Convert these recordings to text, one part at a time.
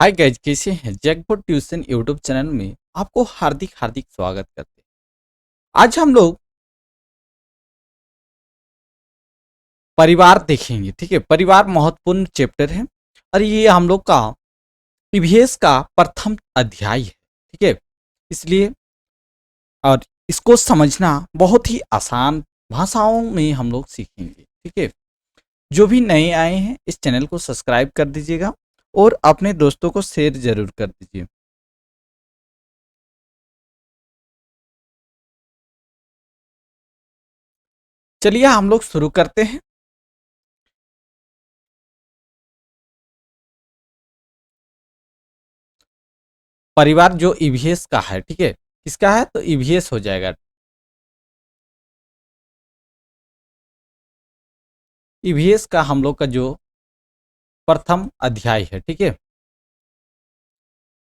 Hi guys, कैसे हैं? Jackpot tuition YouTube channel में आपको हार्दिक हार्दिक स्वागत करते हैं। आज हम लोग परिवार देखेंगे। ठीक है, परिवार महत्वपूर्ण चैप्टर है और ये हम लोग का ईवीएस का प्रथम अध्याय है। ठीक है, इसलिए और इसको समझना बहुत ही आसान भाषाओं में हम लोग सीखेंगे। ठीक है, जो भी नए आए हैं इस चैनल को सब्सक्राइब कर दीजिएगा और अपने दोस्तों को शेयर जरूर कर दीजिए। चलिए हम लोग शुरू करते हैं। परिवार जो ईवीएस का है, ठीक है, किसका है तो ईवीएस हो जाएगा। ईवीएस का हम लोग का जो प्रथम अध्याय है। ठीक है,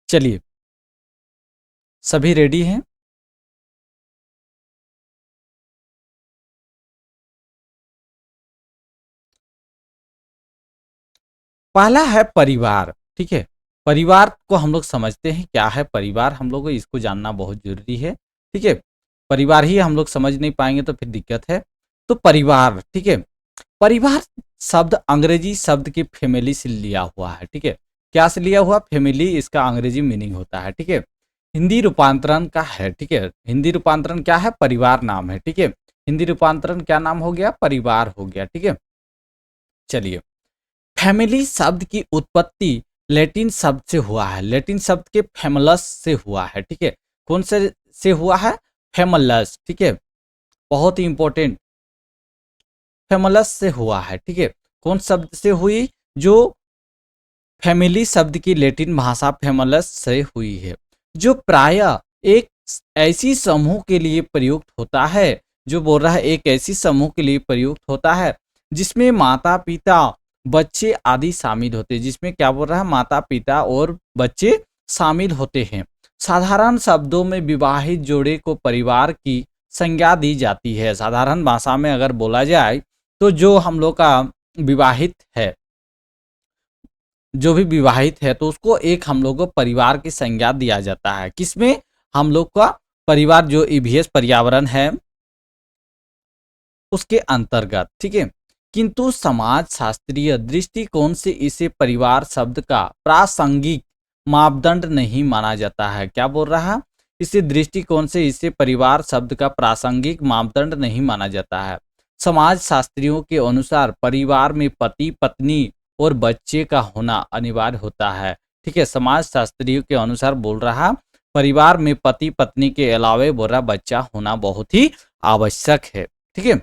चलिए सभी रेडी हैं। पहला है परिवार। ठीक है, परिवार को हम लोग समझते हैं क्या है परिवार, हम लोग को इसको जानना बहुत जरूरी है। ठीक है, परिवार ही हम लोग समझ नहीं पाएंगे तो फिर दिक्कत है। तो परिवार, ठीक है, परिवार शब्द अंग्रेजी शब्द की फैमिली से लिया हुआ है। ठीक है, क्या से लिया हुआ? फैमिली इसका अंग्रेजी मीनिंग होता है। ठीक है, हिंदी रूपांतरण का है। ठीक है, हिंदी रूपांतरण क्या है? परिवार नाम है। ठीक है, हिंदी रूपांतरण क्या नाम हो गया? परिवार हो गया। ठीक है, चलिए फैमिली शब्द की उत्पत्ति लैटिन शब्द से हुआ है। लैटिन शब्द के फैमलस से हुआ है। ठीक है, कौन से हुआ है? फैमलस। ठीक है, बहुत ही इंपॉर्टेंट, फैमलस से हुआ है। ठीक है, कौन शब्द से हुई? जो फैमिली शब्द की लैटिन भाषा फैमलस से हुई है, जो प्रायः एक ऐसी समूह के लिए प्रयुक्त होता है। जो बोल रहा है एक ऐसी समूह के लिए प्रयुक्त होता है जिसमें माता पिता बच्चे आदि शामिल होते हैं। जिसमें क्या बोल रहा है? माता पिता और बच्चे शामिल होते हैं। साधारण शब्दों में विवाहित जोड़े को परिवार की संज्ञा दी जाती है। साधारण भाषा में अगर बोला जाए तो जो हम लोग का विवाहित है, जो भी विवाहित है तो उसको एक हम लोग को परिवार की संज्ञा दिया जाता है। किसमें? हम लोग का परिवार जो ईवीएस पर्यावरण है उसके अंतर्गत। ठीक है, किंतु समाज शास्त्रीय दृष्टिकोण से इसे परिवार शब्द का प्रासंगिक मापदंड नहीं माना जाता है। क्या बोल रहा है? इसे दृष्टिकोण से इसे परिवार शब्द का प्रासंगिक मापदंड नहीं माना जाता है। समाज शास्त्रियों के अनुसार परिवार में पति पत्नी और बच्चे का होना अनिवार्य होता है। ठीक है, समाज शास्त्रियों के अनुसार बोल रहा परिवार में पति पत्नी के अलावे बोल रहा बच्चा होना बहुत ही आवश्यक है। ठीक है,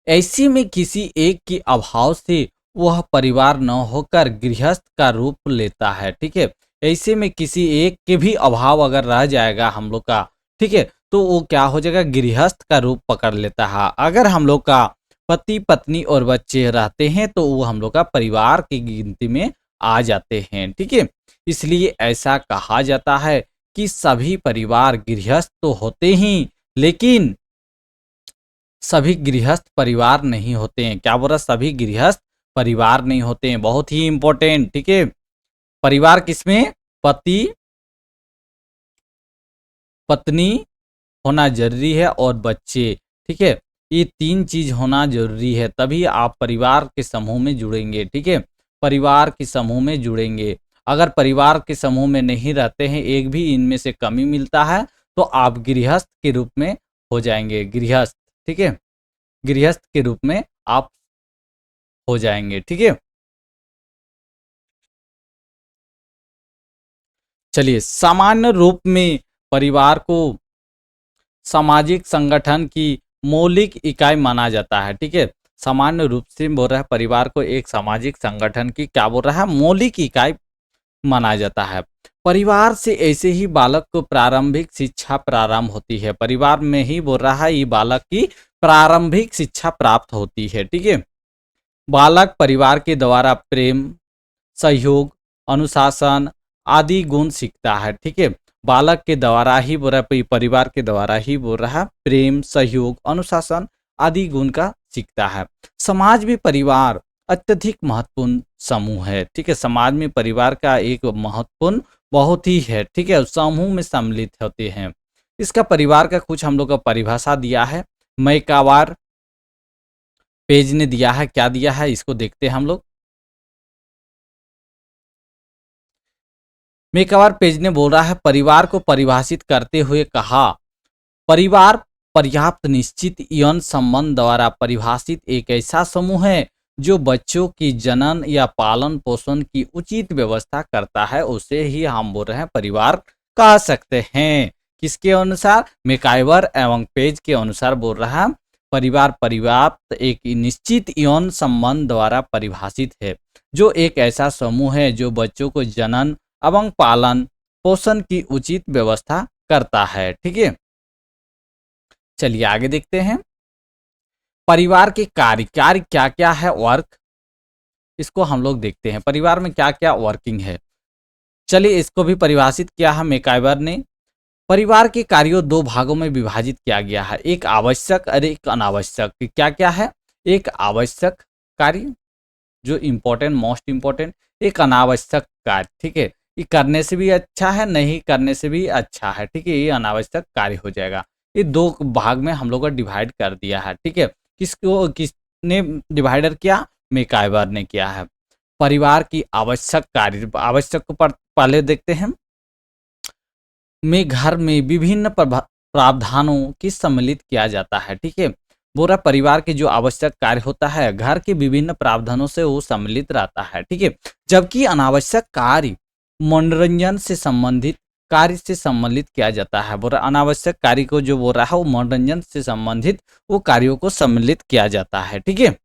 ऐसे में किसी एक के अभाव से वह परिवार न होकर गृहस्थ का रूप लेता है। ठीक है, ऐसे में किसी एक के भी अभाव अगर रह जाएगा हम लोग का, ठीक है, तो वो क्या हो जाएगा? गृहस्थ का रूप पकड़ लेता है। अगर हम लोग का पति पत्नी और बच्चे रहते हैं तो वो हम लोग का परिवार की गिनती में आ जाते हैं। ठीक है, इसलिए ऐसा कहा जाता है कि सभी परिवार गृहस्थ तो होते ही, लेकिन सभी गृहस्थ परिवार नहीं होते हैं। क्या बोल रहा? सभी गृहस्थ परिवार नहीं होते हैं। बहुत ही इंपॉर्टेंट। ठीक है, परिवार किसमें? पति पत्नी होना जरूरी है और बच्चे। ठीक है, ये तीन चीज होना जरूरी है, तभी आप परिवार के समूह में जुड़ेंगे। ठीक है, परिवार के समूह में जुड़ेंगे। अगर परिवार के समूह में नहीं रहते हैं, एक भी इनमें से कमी मिलता है तो आप गृहस्थ के रूप में हो जाएंगे। गृहस्थ, ठीक है, गृहस्थ के रूप में आप हो जाएंगे। ठीक है, चलिए सामान्य रूप में परिवार को सामाजिक संगठन की मौलिक इकाई माना जाता है। ठीक है, सामान्य रूप से बोल रहा है परिवार को एक सामाजिक संगठन की क्या बोल रहा है? मौलिक इकाई माना जाता है। परिवार से ऐसे ही बालक को प्रारंभिक शिक्षा प्रारंभ होती है। परिवार में ही बोल रहा है ये बालक की प्रारंभिक शिक्षा प्राप्त होती है। ठीक है, बालक परिवार के द्वारा प्रेम, सहयोग, अनुशासन आदि गुण सीखता है। ठीक है, बालक के द्वारा ही बोल रहा है, परिवार के द्वारा ही बोल रहा है प्रेम, सहयोग, अनुशासन आदि गुण का सीखता है। समाज में परिवार अत्यधिक महत्वपूर्ण समूह है। ठीक है, समाज में परिवार का एक महत्वपूर्ण बहुत ही है। ठीक है, समूह में सम्मिलित होते हैं। इसका परिवार का कुछ हम लोग का परिभाषा दिया है, मैकावार पेज ने दिया है। क्या दिया है इसको देखते हैं हम लोग। मैकावार पेज ने बोल रहा है, परिवार को परिभाषित करते हुए कहा, परिवार पर्याप्त निश्चित यौन संबंध द्वारा परिभाषित एक ऐसा समूह है जो बच्चों की जनन या पालन पोषण की उचित व्यवस्था करता है। उसे ही हम बोल रहे हैं परिवार कह सकते हैं। किसके अनुसार? मैकाइवर एवं पेज के अनुसार बोल रहा है, परिवार पर्याप्त एक निश्चित यौन संबंध द्वारा परिभाषित है जो एक ऐसा समूह है जो बच्चों को जनन एवं पालन पोषण की उचित व्यवस्था करता है। ठीक है, चलिए आगे देखते हैं। परिवार के कार्य कार्य क्या क्या है, वर्क, इसको हम लोग देखते हैं। परिवार में क्या क्या वर्किंग है, चलिए इसको भी परिभाषित किया है मैकाइवर ने। परिवार के कार्यों दो भागों में विभाजित किया गया है, एक आवश्यक और एक अनावश्यक। क्या क्या है? एक आवश्यक कार्य जो इम्पोर्टेंट, मोस्ट इम्पोर्टेंट, एक अनावश्यक कार्य। ठीक है, ये करने से भी अच्छा है, नहीं करने से भी अच्छा है। ठीक है, ये अनावश्यक कार्य हो जाएगा। ये दो भाग में हम लोग का डिवाइड कर दिया है। ठीक है, किसने डिवाइडर किया? मैकाइवर ने किया है। परिवार की आवश्यक कार्य, आवश्यक को पहले देखते हैं। में घर में विभिन्न प्रावधानों की सम्मिलित किया जाता है। ठीक है, पूरा परिवार के जो आवश्यक कार्य होता है घर के विभिन्न प्रावधानों से वो सम्मिलित रहता है। ठीक है, जबकि अनावश्यक कार्य मनोरंजन से संबंधित कार्य से सम्मिलित किया जाता है। बोरा अनावश्यक कार्य को जो बोल रहा है वो मनोरंजन से संबंधित वो कार्यों को सम्मिलित किया जाता है। ठीक है,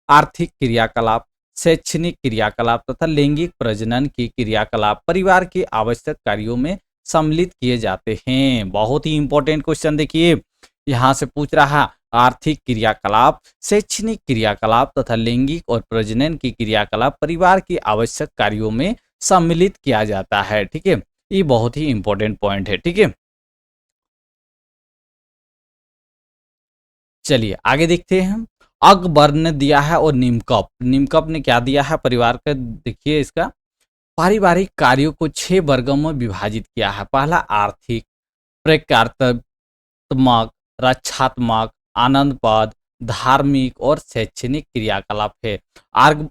आर्थिक क्रियाकलाप, शैक्षणिक क्रियाकलाप तथा लैंगिक प्रजनन की क्रियाकलाप परिवार के आवश्यक कार्यों में सम्मिलित किए जाते हैं। बहुत ही इंपॉर्टेंट क्वेश्चन देखिए, यहाँ से पूछ रहा, आर्थिक क्रियाकलाप, शैक्षणिक क्रियाकलाप तथा लैंगिक और प्रजनन की क्रियाकलाप परिवार के आवश्यक कार्यों में सम्मिलित किया जाता है। ठीक है, ये बहुत ही इंपॉर्टेंट पॉइंट है। ठीक है, चलिए आगे देखते हैं। अकबर ने दिया है और निमकप, निमकप ने क्या दिया है परिवार का, देखिए इसका पारिवारिक कार्यों को 6 वर्गों में विभाजित किया है। पहला आर्थिक, प्रकारात्मक, रक्षात्मक, आनंदप्रद, धार्मिक और शैक्षणिक क्रियाकलाप है। आर्ग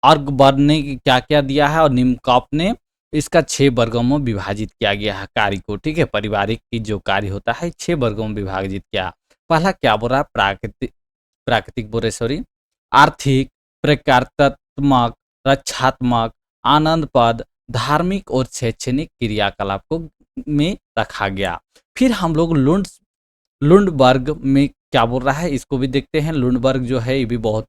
अकबर ने क्या क्या दिया है और निमकप ने इसका 6 वर्गों में विभाजित किया गया है कार्य को। ठीक है, पारिवारिक की जो कार्य होता है 6 वर्गों में विभाजित किया। पहला क्या बोल रहा है? प्राकृतिक, प्राकृतिक बोल रहे सॉरी, आर्थिक, प्रकारात्मक, रक्षात्मक, आनंदप्रद, धार्मिक और शैक्षणिक क्रियाकलाप को में रखा गया। फिर हम लोग लुंडबर्ग में क्या बोल रहा है इसको भी देखते हैं। लुंडबर्ग जो है ये भी बहुत,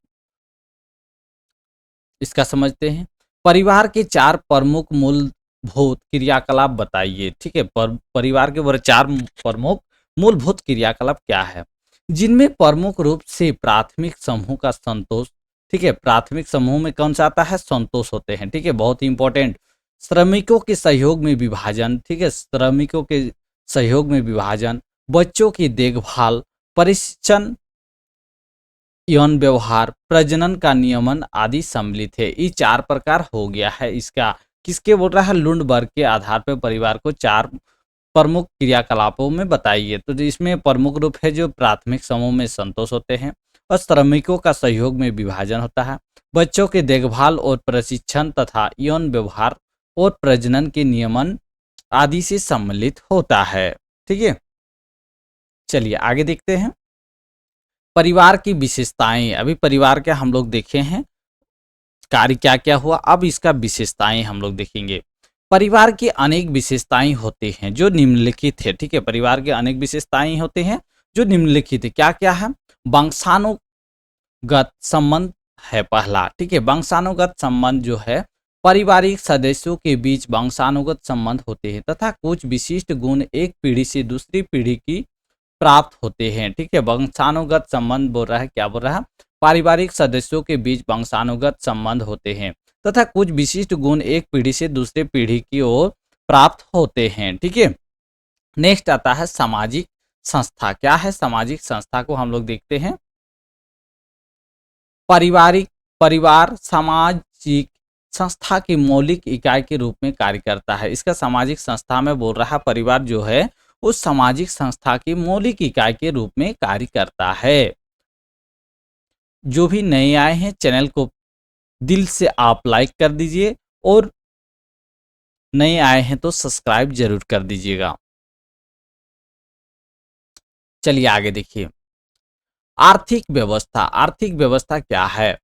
इसका समझते हैं। परिवार के 4 प्रमुख मूलभूत क्रियाकलाप बताइए। ठीक है, परिवार के वो 4 प्रमुख मूलभूत क्रियाकलाप क्या है, जिनमें प्रमुख रूप से प्राथमिक समूह का संतोष। ठीक है, प्राथमिक समूह में कौन सा आता है? संतोष होते हैं। ठीक है, बहुत ही इंपॉर्टेंट। श्रमिकों के सहयोग में विभाजन। ठीक है, श्रमिकों के सहयोग में विभाजन, बच्चों की देखभाल, परिशिक्षण, यौन व्यवहार, प्रजनन का नियमन आदि सम्मिलित है। ये 4 प्रकार हो गया है इसका। किसके बोल रहा है? लुंडबर्ग के आधार पर परिवार को 4 प्रमुख क्रियाकलापों में बताइए। तो इसमें प्रमुख रूप है जो प्राथमिक समूह में संतोष होते हैं और श्रमिकों का सहयोग में विभाजन होता है, बच्चों के देखभाल और प्रशिक्षण तथा यौन व्यवहार और प्रजनन के नियमन आदि से सम्मिलित होता है। ठीक है, चलिए आगे देखते हैं। परिवार की विशेषताएं, अभी परिवार के हम लोग देखे हैं कार्य क्या क्या हुआ, अब इसका विशेषताएं हम लोग देखेंगे। परिवार की अनेक विशेषताएं होते हैं जो निम्नलिखित है। ठीक है, परिवार के अनेक विशेषताएं होते हैं जो निम्नलिखित है। क्या क्या है? वंशानुगत संबंध है पहला। ठीक है, वंशानुगत संबंध जो है पारिवारिक सदस्यों के बीच वंशानुगत संबंध होते हैं तथा कुछ विशिष्ट गुण एक पीढ़ी से दूसरी पीढ़ी की प्राप्त होते हैं। ठीक है, वंशानुगत संबंध बोल रहा है, क्या बोल रहा है? पारिवारिक सदस्यों के बीच वंशानुगत संबंध होते हैं तथा कुछ विशिष्ट गुण एक पीढ़ी से दूसरे पीढ़ी की ओर प्राप्त होते हैं। ठीक है, नेक्स्ट आता है सामाजिक संस्था। क्या है सामाजिक संस्था को हम लोग देखते हैं। पारिवारिक परिवार सामाजिक संस्था की मौलिक इकाई के रूप में कार्य करता है। इसका सामाजिक संस्था में बोल रहा परिवार जो है उस सामाजिक संस्था की मौलिक इकाई के रूप में कार्य करता है। जो भी नए आए हैं चैनल को दिल से आप लाइक कर दीजिए और नए आए हैं तो सब्सक्राइब जरूर कर दीजिएगा। चलिए आगे देखिए। आर्थिक व्यवस्था क्या है?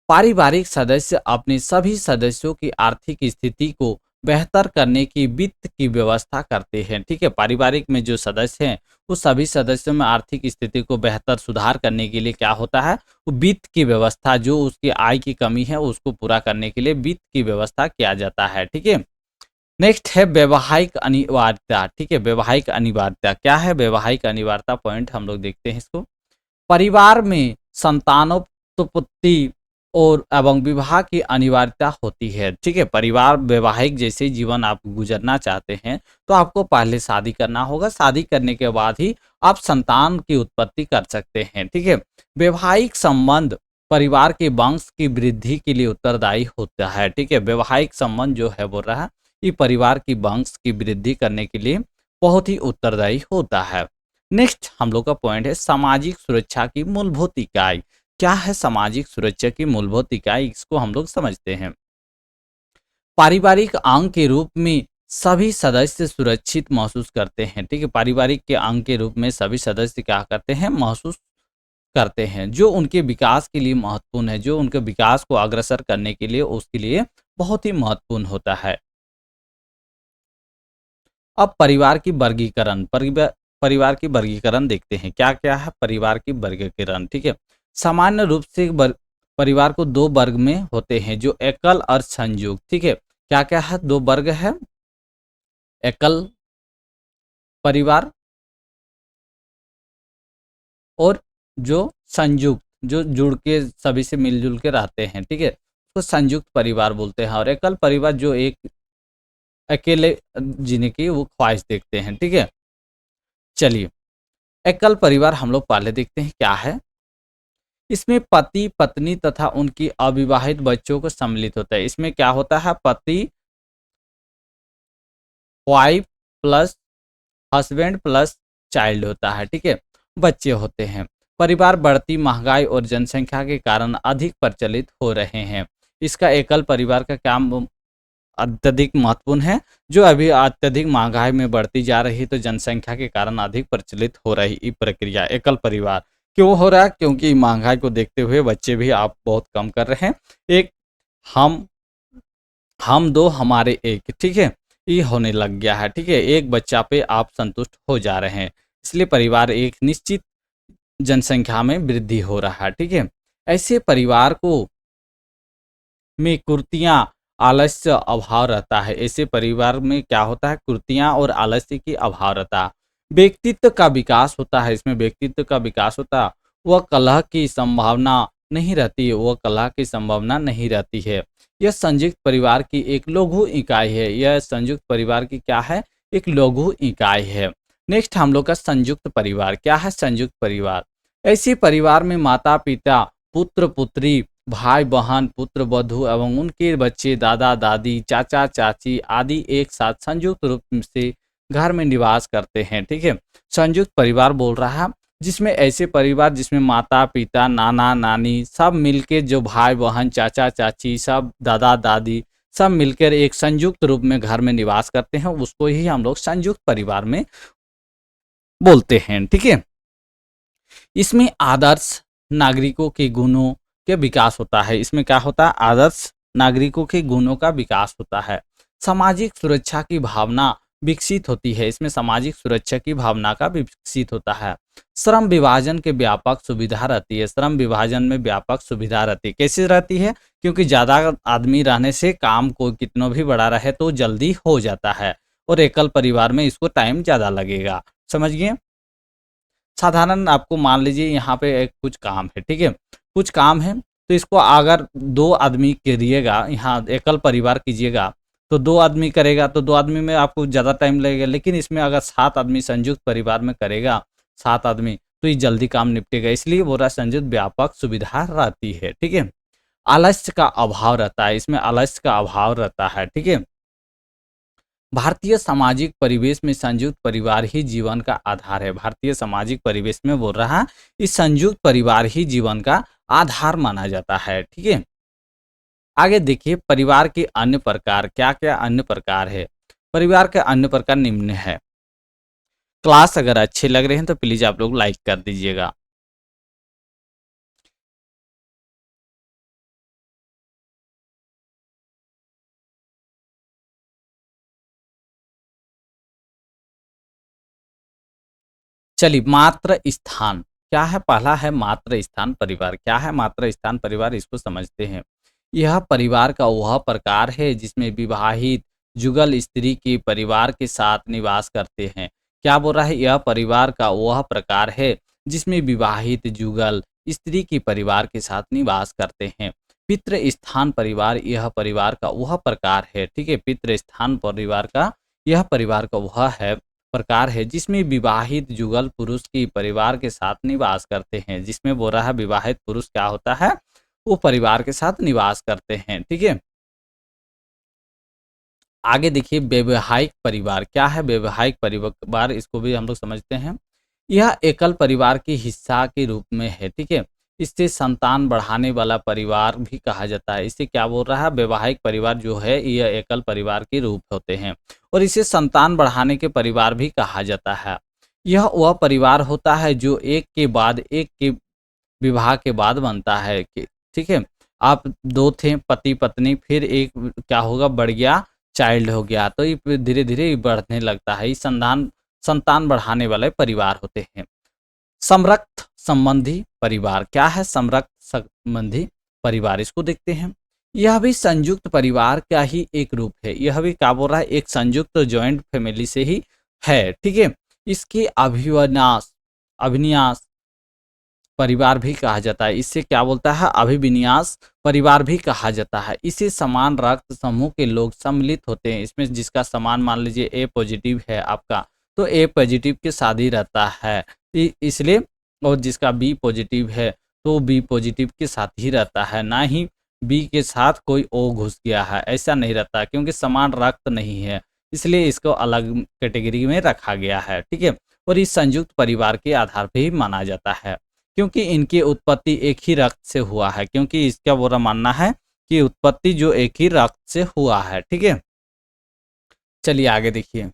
पारिवारिक सदस्य अपने सभी सदस्यों की आर्थिक स्थिति को बेहतर करने की वित्त की व्यवस्था करते हैं। ठीक है, पारिवारिक में जो सदस्य हैं उस सभी सदस्यों में आर्थिक स्थिति को बेहतर सुधार करने के लिए क्या होता है, वो वित्त की व्यवस्था, जो उसकी आय की कमी है उसको पूरा करने के लिए वित्त की व्यवस्था किया जाता है। ठीक है, नेक्स्ट है वैवाहिक अनिवार्यता। ठीक है, वैवाहिक अनिवार्यता क्या है? वैवाहिक अनिवार्यता पॉइंट हम लोग देखते हैं इसको। परिवार में संतानोत्पत्ति और एवं विवाह की अनिवार्यता होती है। ठीक है, परिवार वैवाहिक जैसे जीवन आप गुजरना चाहते हैं तो आपको पहले शादी करना होगा। शादी करने के बाद ही आप संतान की उत्पत्ति कर सकते हैं। ठीक है, वैवाहिक संबंध परिवार के वंश की वृद्धि के लिए उत्तरदायी होता है। ठीक है, वैवाहिक संबंध जो है बोल रहा है ये परिवार की वंश की वृद्धि करने के लिए बहुत ही उत्तरदायी होता है। नेक्स्ट हम लोग का पॉइंट है सामाजिक सुरक्षा की मूलभूत इकाई। क्या है सामाजिक सुरक्षा की मूलभूत इकाई? इसको हम लोग समझते हैं। पारिवारिक अंग के रूप में सभी सदस्य सुरक्षित महसूस करते हैं। ठीक है, पारिवारिक के अंग के रूप में सभी सदस्य क्या करते हैं? महसूस करते हैं, जो उनके विकास के लिए महत्वपूर्ण है, जो उनके विकास को अग्रसर करने के लिए उसके लिए बहुत ही महत्वपूर्ण होता है। अब परिवार की वर्गीकरण, परिवार की वर्गीकरण देखते हैं। क्या क्या है परिवार की वर्गीकरण? ठीक है, सामान्य रूप से परिवार को दो वर्ग में होते हैं, जो एकल और संयुक्त। ठीक है, क्या क्या है? दो वर्ग है, एकल परिवार और जो संयुक्त, जो जुड़ के सभी से मिलजुल के रहते हैं। ठीक है, तो संयुक्त परिवार बोलते हैं। और एकल परिवार जो एक अकेले जीने की वो ख्वाहिश देखते हैं। ठीक है, चलिए एकल परिवार हम लोग पहले देखते हैं क्या है। इसमें पति पत्नी तथा उनकी अविवाहित बच्चों को सम्मिलित होता है। इसमें क्या होता है? पति, wife plus husband plus child होता है। ठीक है, बच्चे होते हैं। परिवार बढ़ती महंगाई और जनसंख्या के कारण अधिक प्रचलित हो रहे हैं। इसका एकल परिवार का काम अत्यधिक महत्वपूर्ण है, जो अभी अत्यधिक महंगाई में बढ़ती जा रही है, तो जनसंख्या के कारण अधिक प्रचलित हो रही ये प्रक्रिया एकल परिवार क्यों हो रहा है? क्योंकि महंगाई को देखते हुए बच्चे भी आप बहुत कम कर रहे हैं। एक हम हम दो हमारे एक, ठीक है, ये होने लग गया है। ठीक है, एक बच्चा पे आप संतुष्ट हो जा रहे हैं, इसलिए परिवार एक निश्चित जनसंख्या में वृद्धि हो रहा है। ठीक है, ऐसे परिवार को में कुर्तियां आलस्य अभाव रहता है। ऐसे परिवार में क्या होता है? कुर्तियां और आलस्य की अभाव रहता है। व्यक्तित्व का विकास होता है। इसमें व्यक्तित्व का विकास होता है। वह कलह की संभावना नहीं रहती है, वह कलह की संभावना नहीं रहती है। यह संयुक्त परिवार की एक लघु इकाई है। यह संयुक्त परिवार की क्या है? एक लघु इकाई है। नेक्स्ट हम लोग का संयुक्त परिवार। क्या है संयुक्त परिवार? ऐसे परिवार में माता पिता, पुत्र पुत्री, भाई बहन, पुत्र वधू एवं उनके बच्चे, दादा दादी, चाचा चाची आदि एक साथ संयुक्त रूप से घर में निवास करते हैं। ठीक है, संयुक्त परिवार बोल रहा है जिसमें ऐसे परिवार जिसमें माता पिता, नाना नानी सब मिलके, जो भाई बहन, चाचा चाची, सब दादा दादी सब मिलकर एक संयुक्त रूप में घर में निवास करते हैं, उसको ही हम लोग संयुक्त परिवार में बोलते हैं। ठीक है, इसमें आदर्श नागरिकों के गुणों के विकास होता है। इसमें क्या होता है? आदर्श नागरिकों के गुणों का विकास होता है। सामाजिक सुरक्षा की भावना विकसित होती है। इसमें सामाजिक सुरक्षा की भावना का विकसित होता है। श्रम विभाजन के व्यापक सुविधा रहती है। श्रम विभाजन में व्यापक सुविधा रहती है। कैसे रहती है? क्योंकि ज्यादा आदमी रहने से काम को कितना भी बड़ा रहे तो जल्दी हो जाता है, और एकल परिवार में इसको टाइम ज्यादा लगेगा। समझ गए? साधारण आपको मान लीजिए यहाँ पे एक कुछ काम है। ठीक है, कुछ काम है तो इसको अगर दो आदमी करिएगा, यहाँ एकल परिवार कीजिएगा तो दो आदमी करेगा, तो दो आदमी में आपको ज़्यादा टाइम लगेगा। लेकिन इसमें अगर सात आदमी संयुक्त परिवार में करेगा, सात आदमी, तो ये जल्दी काम निपटेगा। इसलिए बोरा संयुक्त व्यापक सुविधा रहती है। ठीक है, आलस्य का अभाव रहता है, इसमें आलस्य का अभाव रहता है, ठीक है। भारतीय सामाजिक परिवेश में संयुक्त परिवार ही जीवन का आधार है। भारतीय सामाजिक परिवेश में बोल रहा, इस संयुक्त परिवार ही जीवन का आधार माना जाता है, ठीक है। आगे देखिए परिवार के अन्य प्रकार, क्या-क्या अन्य प्रकार है। परिवार के अन्य प्रकार निम्न है। क्लास अगर अच्छे लग रहे हैं तो प्लीज आप लोग लाइक कर दीजिएगा। चलिए मात्र स्थान क्या है? पहला है मात्र स्थान परिवार। क्या है मात्र स्थान परिवार? इसको समझते हैं। यह परिवार का वह प्रकार है जिसमें विवाहित जुगल स्त्री के परिवार के साथ निवास करते हैं। क्या बोल रहा है? यह परिवार का वह प्रकार है जिसमें विवाहित जुगल स्त्री के परिवार के साथ निवास करते हैं। पितृ स्थान परिवार यह परिवार का वह प्रकार है, ठीक है। पितृ स्थान परिवार का यह परिवार का वह है प्रकार है जिसमें विवाहित जुगल पुरुष की परिवार के साथ निवास करते हैं। जिसमें बोल रहा है विवाहित पुरुष क्या होता है? वो परिवार के साथ निवास करते हैं, ठीक है। आगे देखिए वैवाहिक परिवार। क्या है वैवाहिक परिवार? इसको भी हम लोग समझते हैं। यह एकल परिवार के हिस्सा के रूप में है, ठीक है। इससे संतान बढ़ाने वाला परिवार भी कहा जाता है। इसे क्या बोल रहा है? वैवाहिक परिवार जो है यह एकल परिवार के रूप होते हैं और इसे संतान बढ़ाने के परिवार भी कहा जाता है। यह वह परिवार होता है जो एक के बाद एक के विवाह के बाद बनता है कि ठीक है। आप 2 थे पति पत्नी, फिर एक क्या होगा बढ़ गया, चाइल्ड हो गया, तो ये धीरे-धीरे बढ़ने लगता है। ये संतान बढ़ाने वाले परिवार होते हैं। समरक्त संबंधी परिवार। क्या है समरक्त संबंधी परिवार? इसको देखते हैं। यह भी संयुक्त परिवार का ही एक रूप है। यह भी क्या बोल रहा है? एक संयुक्त जॉइंट फैमिली से ही है, ठीक है। इसके अभिन्यास परिवार भी कहा जाता है। इसे क्या बोलता है? अभिविन्यास परिवार भी कहा जाता है। इसे समान रक्त समूह के लोग सम्मिलित होते हैं। इसमें जिसका समान मान लीजिए ए पॉजिटिव है आपका, तो ए पॉजिटिव के साथ ही रहता है इसलिए, और जिसका बी पॉजिटिव है तो बी पॉजिटिव के साथ ही रहता है, ना ही बी के साथ कोई ओ घुस गया है, ऐसा नहीं रहता क्योंकि समान रक्त नहीं है, इसलिए इसको अलग कैटेगरी में रखा गया है, ठीक है। और इस संयुक्त परिवार के आधार पर ही माना जाता है क्योंकि इनकी उत्पत्ति एक ही रक्त से हुआ है। क्योंकि इसका बुरा मानना है कि उत्पत्ति जो एक ही रक्त से हुआ है, ठीक है। चलिए आगे देखिए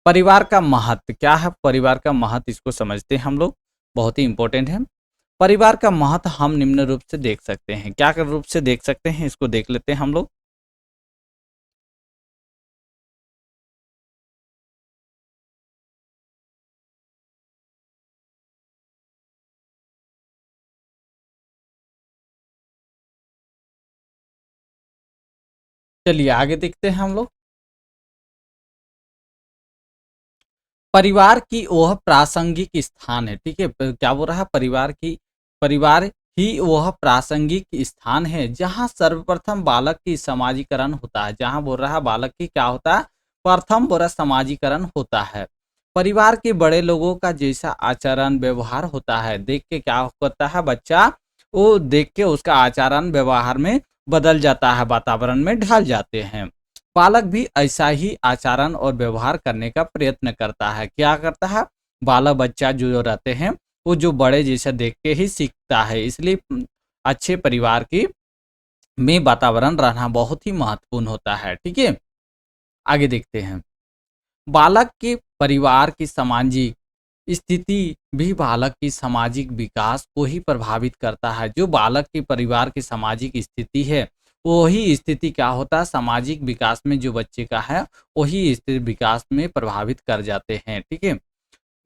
परिवार का महत्व। क्या है परिवार का महत्व? इसको समझते हैं हम लोग, बहुत ही इंपॉर्टेंट है। परिवार का महत्व हम निम्न रूप से देख सकते हैं। क्या रूप से देख सकते हैं? इसको देख लेते हैं हम लोग। चलिए आगे देखते हैं हम लोग। परिवार की वह प्रासंगिक स्थान है, ठीक है। क्या बोल रहा है? परिवार ही वह प्रासंगिक स्थान है जहाँ सर्वप्रथम बालक की समाजीकरण होता है। जहाँ बोल रहा है बालक की क्या होता है? प्रथम बोला समाजीकरण होता है। परिवार के बड़े लोगों का जैसा आचरण व्यवहार होता है देख के क्या होता है? बच्चा वो देख के उसका आचरण व्यवहार में बदल जाता है, वातावरण में ढल जाते हैं। बालक भी ऐसा ही आचरण और व्यवहार करने का प्रयत्न करता है। क्या करता है? बालक बच्चा जो रहते हैं वो जो बड़े जैसा देख के ही सीखता है। इसलिए अच्छे परिवार की में वातावरण रहना बहुत ही महत्वपूर्ण होता है, ठीक है। आगे देखते हैं बालक के परिवार की सामाजिक स्थिति भी बालक की सामाजिक विकास को ही प्रभावित करता है। जो बालक के परिवार की सामाजिक स्थिति है वही स्थिति क्या होता है? सामाजिक विकास में जो बच्चे का है वही स्थिति विकास में प्रभावित कर जाते हैं, ठीक है।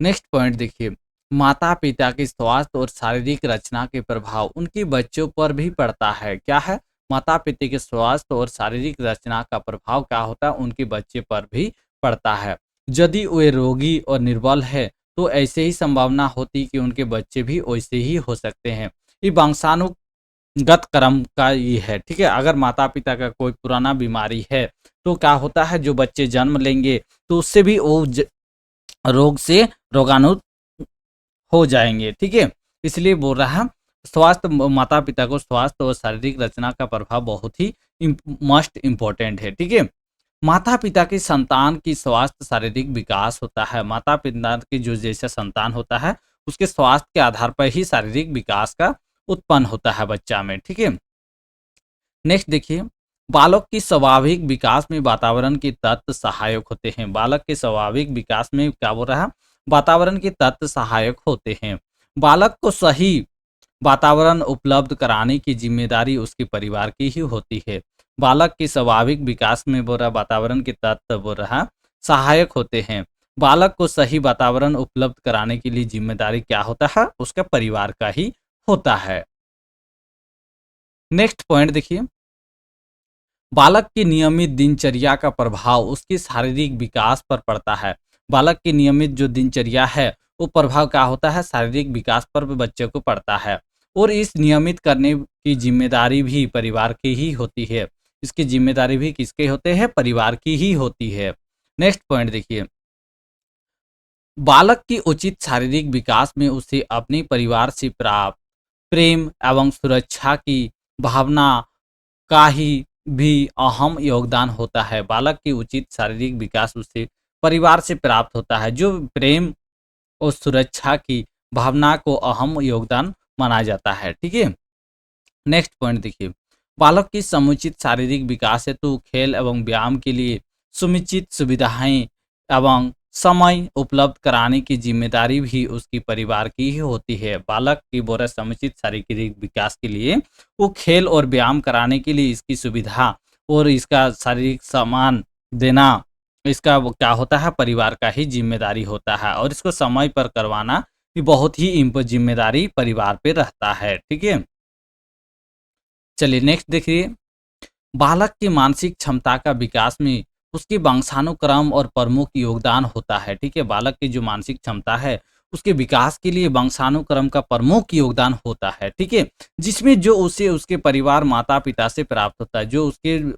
नेक्स्ट पॉइंट देखिए माता पिता के स्वास्थ्य और शारीरिक रचना के प्रभाव उनके बच्चों पर भी पड़ता है। क्या है? माता पिता के स्वास्थ्य और शारीरिक रचना का प्रभाव क्या होता है? उनके बच्चे पर भी पड़ता है। यदि वे रोगी और निर्बल है तो ऐसे ही संभावना होती कि उनके बच्चे भी वैसे ही हो सकते हैं। ये वंशानुगत क्रम का ये है, ठीक है। अगर माता पिता का कोई पुराना बीमारी है तो क्या होता है? जो बच्चे जन्म लेंगे तो उससे भी वो रोग से रोगाणु हो जाएंगे, ठीक है। इसलिए बोल रहा है स्वास्थ्य माता पिता को स्वास्थ्य और शारीरिक रचना का प्रभाव बहुत ही मस्ट इम्पोर्टेंट है। ठीक है, माता पिता की संतान की स्वास्थ्य शारीरिक विकास होता है। माता पिता की जो जैसा संतान होता है उसके स्वास्थ्य के आधार पर ही शारीरिक विकास का उत्पन्न होता है बच्चा में। ठीक है, नेक्स्ट देखिए, बालक की स्वाभाविक विकास में वातावरण के तत्व सहायक होते हैं। बालक के स्वाभाविक विकास में क्या बोल रहा है, वातावरण के तत्व सहायक होते हैं। बालक को सही वातावरण उपलब्ध कराने की जिम्मेदारी उसके परिवार की ही होती है। बालक के स्वाभाविक विकास में बोल रहा वातावरण के तत्व बोल रहा सहायक होते हैं। बालक को सही वातावरण उपलब्ध कराने के लिए जिम्मेदारी क्या होता है, उसका परिवार का ही होता है। नेक्स्ट पॉइंट देखिए, बालक की नियमित दिनचर्या का प्रभाव उसके शारीरिक विकास पर पड़ता है। बालक की नियमित जो दिनचर्या है वो प्रभाव क्या होता है, शारीरिक विकास पर बच्चे को पड़ता है। और इस नियमित करने की जिम्मेदारी भी परिवार की ही होती है। इसकी जिम्मेदारी भी किसके होते हैं, परिवार की ही होती है। नेक्स्ट पॉइंट देखिए, बालक की उचित शारीरिक विकास में उसे अपने परिवार से प्राप्त प्रेम एवं सुरक्षा की भावना का ही भी अहम योगदान होता है। बालक की उचित शारीरिक विकास उसे परिवार से प्राप्त होता है, जो प्रेम और सुरक्षा की भावना को अहम योगदान माना जाता है। ठीक है, नेक्स्ट पॉइंट देखिए, बालक की समुचित शारीरिक विकास हेतु खेल एवं व्यायाम के लिए समुचित सुविधाएं एवं समय उपलब्ध कराने की जिम्मेदारी भी उसकी परिवार की ही होती है। बालक की बोरा समुचित शारीरिक विकास के लिए वो खेल और व्यायाम कराने के लिए इसकी सुविधा और इसका शारीरिक सामान देना, इसका वो क्या होता है, परिवार का ही जिम्मेदारी होता है। और इसको समय पर करवाना भी बहुत ही जिम्मेदारी परिवार पे रहता है। ठीक है, चलिए नेक्स्ट देखिए, बालक की मानसिक क्षमता का विकास में उसकी वंशानुक्रम और प्रमुख योगदान होता है। ठीक है, बालक की जो मानसिक क्षमता है उसके विकास के लिए वंशानुक्रम का प्रमुख योगदान होता है। ठीक है, जिसमें जो उसे उसके परिवार माता पिता से प्राप्त होता है, जो उसके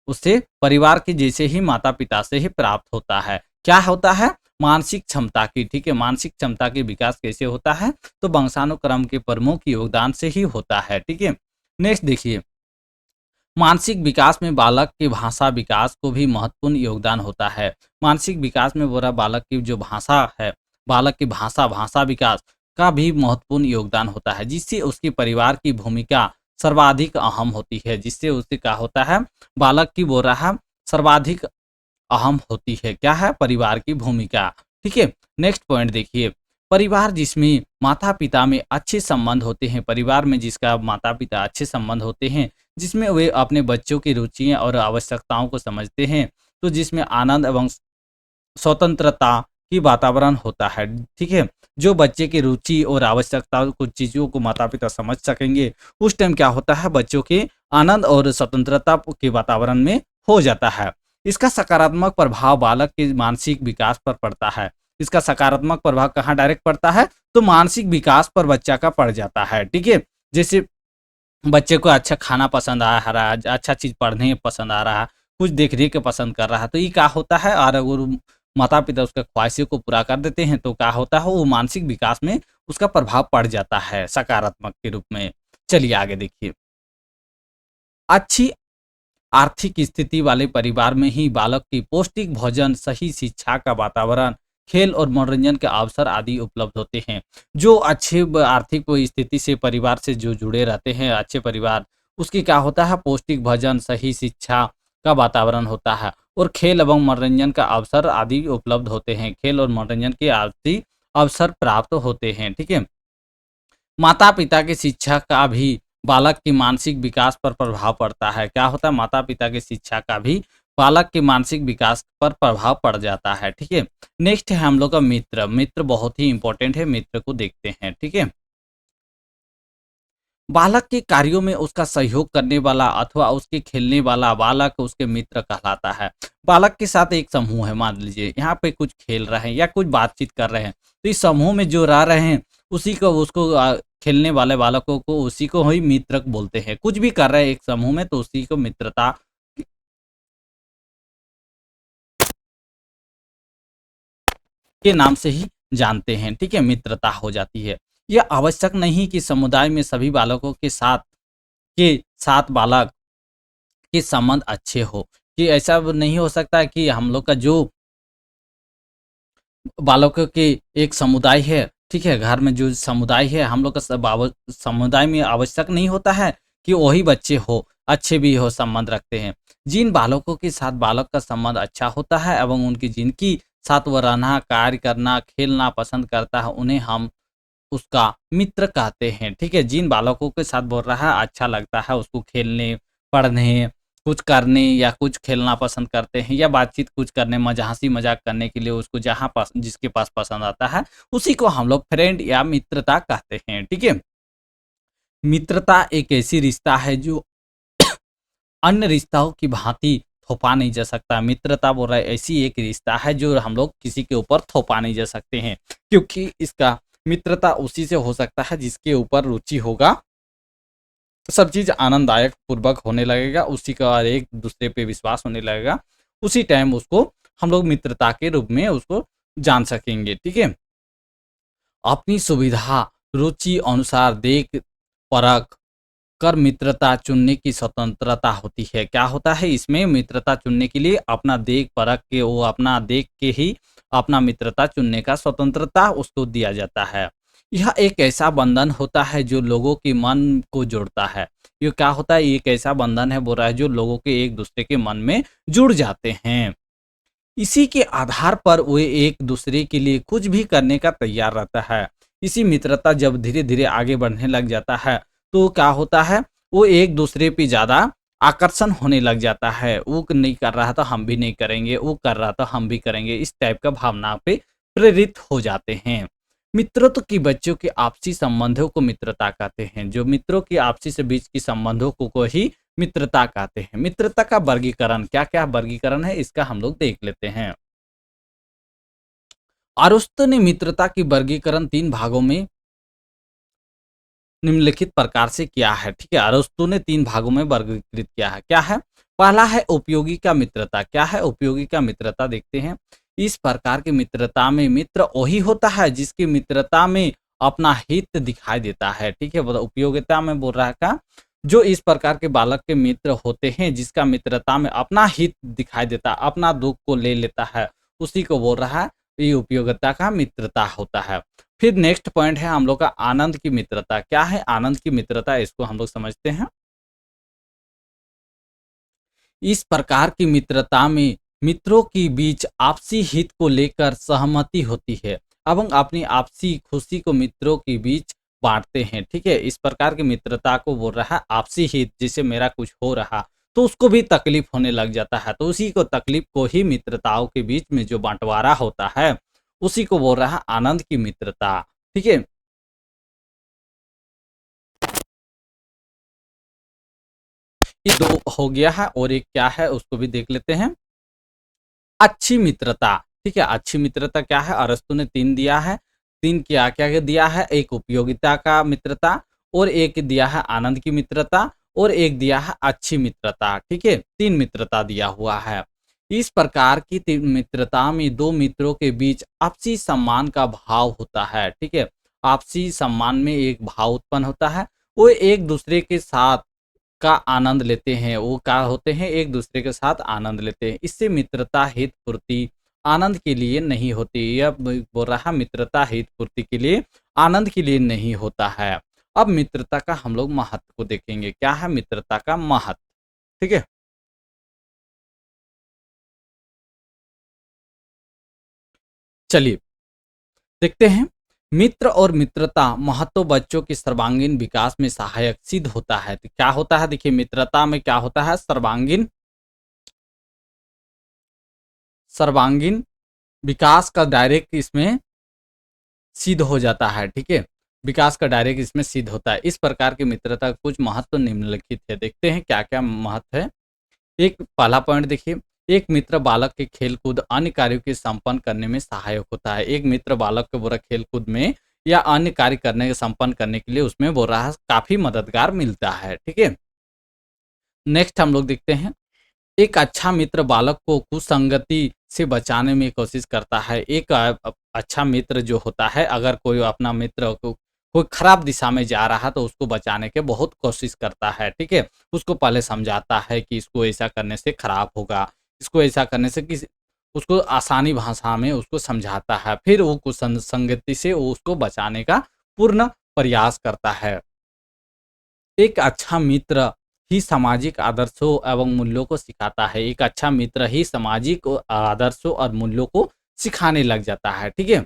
उससे परिवार के जैसे ही माता पिता से ही प्राप्त होता है। क्या होता है, मानसिक क्षमता की। ठीक है, मानसिक क्षमता के विकास कैसे होता है, तो वंशानुक्रम के प्रमुख योगदान से ही होता है। ठीक है, नेक्स्ट देखिए, मानसिक विकास में बालक की भाषा विकास को भी महत्वपूर्ण योगदान होता है। मानसिक विकास में बोला बालक की जो भाषा है, बालक की भाषा भाषा विकास का भी महत्वपूर्ण योगदान होता है, जिससे उसके परिवार की भूमिका सर्वाधिक अहम होती है। जिससे उससे क्या होता है, बालक की बोल रहा सर्वाधिक अहम होती है, क्या है, परिवार की भूमिका। ठीक है, नेक्स्ट पॉइंट देखिए, परिवार जिसमें माता पिता में अच्छे संबंध होते हैं, परिवार में जिसका माता पिता अच्छे संबंध होते हैं, जिसमें वे अपने बच्चों की रुचियां और आवश्यकताओं को समझते हैं, तो जिसमें आनंद एवं स्वतंत्रता की वातावरण होता है। ठीक है, जो बच्चे की रुचि और आवश्यकता कुछ चीज़ों को माता पिता समझ सकेंगे, उस टाइम क्या होता है, बच्चों के आनंद और स्वतंत्रता के वातावरण में हो जाता है। इसका सकारात्मक प्रभाव बालक के मानसिक विकास पर पड़ता है। इसका सकारात्मक प्रभाव कहाँ डायरेक्ट पड़ता है, तो मानसिक विकास पर बच्चा का पड़ जाता है। ठीक है, जैसे बच्चे को अच्छा खाना पसंद आ रहा है, अच्छा चीज़ पढ़ने पसंद आ रहा है, कुछ देख-रेख के पसंद कर रहा है, तो ये क्या होता है, और अगर माता-पिता उसका ख्वाहिशों को पूरा कर देते हैं, तो क्या होता है, वो मानसिक विकास में उसका प्रभाव पड़ जाता है सकारात्मक के रूप में। चलिए आगे देखिए, अच्छी आर्थिक स्थिति वाले परिवार में ही बालक की पौष्टिक भोजन, सही शिक्षा का वातावरण, खेल और मनोरंजन के अवसर आदि उपलब्ध होते हैं। जो अच्छे आर्थिक स्थिति से परिवार से जो जुड़े रहते हैं, अच्छे परिवार, उसकी क्या होता है, पौष्टिक भोजन, सही शिक्षा का वातावरण होता है और खेल एवं मनोरंजन का अवसर आदि उपलब्ध होते हैं। खेल और मनोरंजन के आदि अवसर प्राप्त होते हैं। ठीक है, माता पिता की शिक्षा का भी बालक की मानसिक विकास पर प्रभाव पड़ता है। क्या होता है, माता पिता की शिक्षा का भी बालक के मानसिक विकास पर प्रभाव पड़ जाता है। ठीक है, नेक्स्ट है हम लोग का मित्र। मित्र बहुत ही इंपॉर्टेंट है, मित्र को देखते हैं। ठीक है, बालक के कार्यों में उसका सहयोग करने वाला अथवा उसके खेलने वाला बालक उसके मित्र कहलाता है। बालक के साथ एक समूह है, मान लीजिए यहाँ पे कुछ खेल रहे हैं या कुछ बातचीत कर रहे हैं, तो इस समूह में जो रह रहे हैं उसी को उसको खेलने वाले बालकों को उसी को ही मित्र बोलते हैं। कुछ भी कर रहे हैं एक समूह में तो उसी को मित्रता के नाम से ही जानते हैं। ठीक है, मित्रता हो जाती है। यह आवश्यक नहीं कि समुदाय में सभी बालकों के साथ बालक के संबंध अच्छे हो, कि ऐसा नहीं हो सकता है कि हम लोग का जो बालकों के एक समुदाय है, ठीक है? घर में जो समुदाय है, हम लोग का समुदाय में आवश्यक नहीं होता है कि वही बच्चे हो, अच्छे भी हो संबंध रखते हैं। जिन बालकों के साथ बालक का संबंध अच्छा होता है एवं उनकी जिनकी साथ वह रहना, कार्य करना, खेलना पसंद करता है, उन्हें हम उसका मित्र कहते हैं, ठीक है? जिन बालकों के साथ बोल रहा है अच्छा लगता है उसको खेलने, पढ़ने, कुछ करने या कुछ खेलना पसंद करते हैं या बातचीत कुछ करने हँसी-मज़ाक करने के लिए उसको जहाँ पास जिसके पास पसंद आता है, उसी को हम लोग फ्रेंड या मित्रता कहते हैं, ठीक है? मित्रता एक ऐसी रिश्ता है जो अन्य रिश्ताओं की भाँति थोपा नहीं जा सकता। मित्रता बोल रहा है ऐसी एक रिश्ता है जो हम लोग किसी के ऊपर थोपा नहीं जा सकते हैं, क्योंकि इसका मित्रता उसी से हो सकता है जिसके ऊपर रुचि होगा, सब चीज़ आनंददायक पूर्वक होने लगेगा, उसी का एक दूसरे पे विश्वास होने लगेगा, उसी टाइम उसको हम लोग मित्रता के रूप में उसको जान सकेंगे, ठीक है? अपनी सुविधा, रुचि अनुसार देख परख कर मित्रता चुनने की स्वतंत्रता होती है। क्या होता है इसमें मित्रता चुनने के लिए अपना देख परख के वो अपना देख के ही अपना मित्रता चुनने का स्वतंत्रता उसको दिया जाता है। यह एक ऐसा बंधन होता है जो लोगों के मन को जोड़ता है। ये क्या होता है, ये एक ऐसा बंधन है बोल रहा है जो लोगों के एक दूसरे के मन में जुड़ जाते हैं। इसी के आधार पर वे एक दूसरे के लिए कुछ भी करने का तैयार रहता है। इसी मित्रता जब धीरे-धीरे आगे बढ़ने लग जाता है, तो क्या होता है, वो एक दूसरे पे ज़्यादा आकर्षण होने लग जाता है। वो नहीं कर रहा तो हम भी नहीं करेंगे, वो कर रहा तो हम भी करेंगे, इस टाइप का भावना पे प्रेरित हो जाते हैं। मित्रत्व की बच्चों के आपसी संबंधों को मित्रता कहते हैं। जो मित्रों की आपसी से बीच की संबंधों को ही मित्रता कहते हैं। मित्रता का वर्गीकरण क्या-क्या वर्गीकरण है इसका हम लोग देख लेते हैं। अरिस्टो ने मित्रता की वर्गीकरण 3 भागों में निम्नलिखित प्रकार से किया है, ठीक है? अरिस्टो ने 3 भागों में वर्गीकृत किया है। क्या है? पहला है उपयोगी का मित्रता। क्या है उपयोगी का मित्रता देखते हैं। इस प्रकार की मित्रता में मित्र वही होता है जिसकी मित्रता में अपना हित दिखाई देता है, ठीक है? मतलब उपयोगिता में बोल रहा है क्या? जो इस प्रकार के बालक के मित्र होते हैं जिसका मित्रता में अपना हित दिखाई देता है, अपना दुःख को ले लेता है, उसी को बोल रहा है ये उपयोगिता का मित्रता होता है। फिर नेक्स्ट पॉइंट है हम लोग का आनंद की मित्रता। क्या है आनंद की मित्रता इसको हम लोग समझते हैं। इस प्रकार की मित्रता में मित्रों के बीच आपसी हित को लेकर सहमति होती है एवं अपनी आपसी खुशी को मित्रों के बीच बांटते हैं, ठीक है? इस प्रकार की मित्रता को बोल रहा है आपसी हित, जैसे मेरा कुछ हो रहा तो उसको भी तकलीफ होने लग जाता है, तो उसी को तकलीफ को ही मित्रताओं के बीच में जो बंटवारा होता है उसी को बोल रहा है आनंद की मित्रता, ठीक है? ये 2 हो गया है और एक क्या है उसको भी देख लेते हैं। अच्छी मित्रता, ठीक है? अच्छी मित्रता क्या है? अरस्तू ने 3 दिया है। 3 क्या-क्या दिया है? एक उपयोगिता का मित्रता और एक दिया है आनंद की मित्रता और एक दिया है अच्छी मित्रता, ठीक है? 3 मित्रता दिया हुआ है। इस प्रकार की मित्रता में 2 मित्रों के बीच आपसी सम्मान का भाव होता है, ठीक है? आपसी सम्मान में एक भाव उत्पन्न होता है। वो एक-दूसरे के साथ का आनंद लेते हैं, वो क्या होते हैं एक-दूसरे के साथ आनंद लेते हैं। इससे मित्रता हित पूर्ति आनंद के लिए नहीं होती। यह बोल रहा है मित्रता हित पूर्ति के लिए, आनंद के लिए नहीं होता है। अब मित्रता का हम लोग महत्व को देखेंगे। क्या है मित्रता का महत्व? ठीक है? चलिए देखते हैं। मित्र और मित्रता महत्व बच्चों के सर्वांगीण विकास में सहायक सिद्ध होता है। तो क्या होता है देखिए मित्रता में क्या होता है सर्वांगीण सर्वांगीण विकास का डायरेक्ट इसमें सिद्ध हो जाता है, ठीक है? विकास का डायरेक्ट इसमें सिद्ध होता है। इस प्रकार की मित्रता का कुछ महत्व निम्नलिखित है। देखते हैं क्या-क्या महत्व है। एक पहला पॉइंट देखिए, एक मित्र बालक के खेल-कूद अन्य कार्यों के संपन्न करने में सहायक होता है। एक मित्र बालक को बुरा खेल-कूद में या अन्य कार्य करने संपन्न करने के लिए उसमें वो रहा काफ़ी मददगार मिलता है, ठीक है? नेक्स्ट हम लोग देखते हैं एक अच्छा मित्र बालक को कुसंगति से बचाने में कोशिश करता है। एक अच्छा मित्र जो होता है, अगर कोई अपना मित्र को कोई खराब दिशा में जा रहा है तो उसको बचाने के बहुत कोशिश करता है, ठीक है? उसको पहले समझाता है कि इसको ऐसा करने से खराब होगा, इसको ऐसा करने से किस उसको आसानी भाषा में उसको समझाता है, फिर वो कुसंगति से वो उसको बचाने का पूर्ण प्रयास करता है। एक अच्छा मित्र ही सामाजिक आदर्शों एवं मूल्यों को सिखाता है। एक अच्छा मित्र ही सामाजिक आदर्शों और मूल्यों को सिखाने लग जाता है, ठीक है?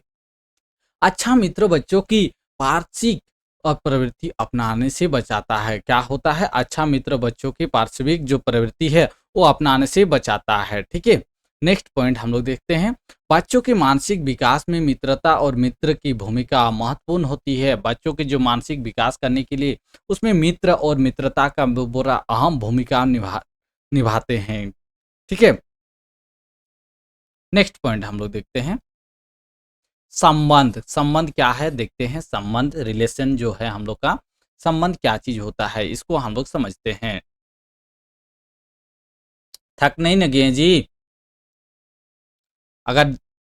अच्छा मित्र बच्चों की पार्श्विक प्रवृत्ति अपनाने से बचाता है। क्या होता है? अच्छा मित्र बच्चों की पार्श्विक जो प्रवृत्ति है, वो अपनाने से बचाता है, ठीक है? नेक्स्ट पॉइंट हम लोग देखते हैं। बच्चों के मानसिक विकास में मित्रता और मित्र की भूमिका महत्वपूर्ण होती है। बच्चों के जो मानसिक विकास करने के लिए उसमें मित्र और मित्रता का बड़ा अहम भूमिका निभाते हैं, ठीक है? नेक्स्ट पॉइंट हम लोग देखते हैं। संबंध, संबंध क्या है देखते हैं। संबंध रिलेशन जो है हम लोग का, संबंध क्या चीज होता है इसको हम लोग समझते हैं। थक नहीं न गए जी? अगर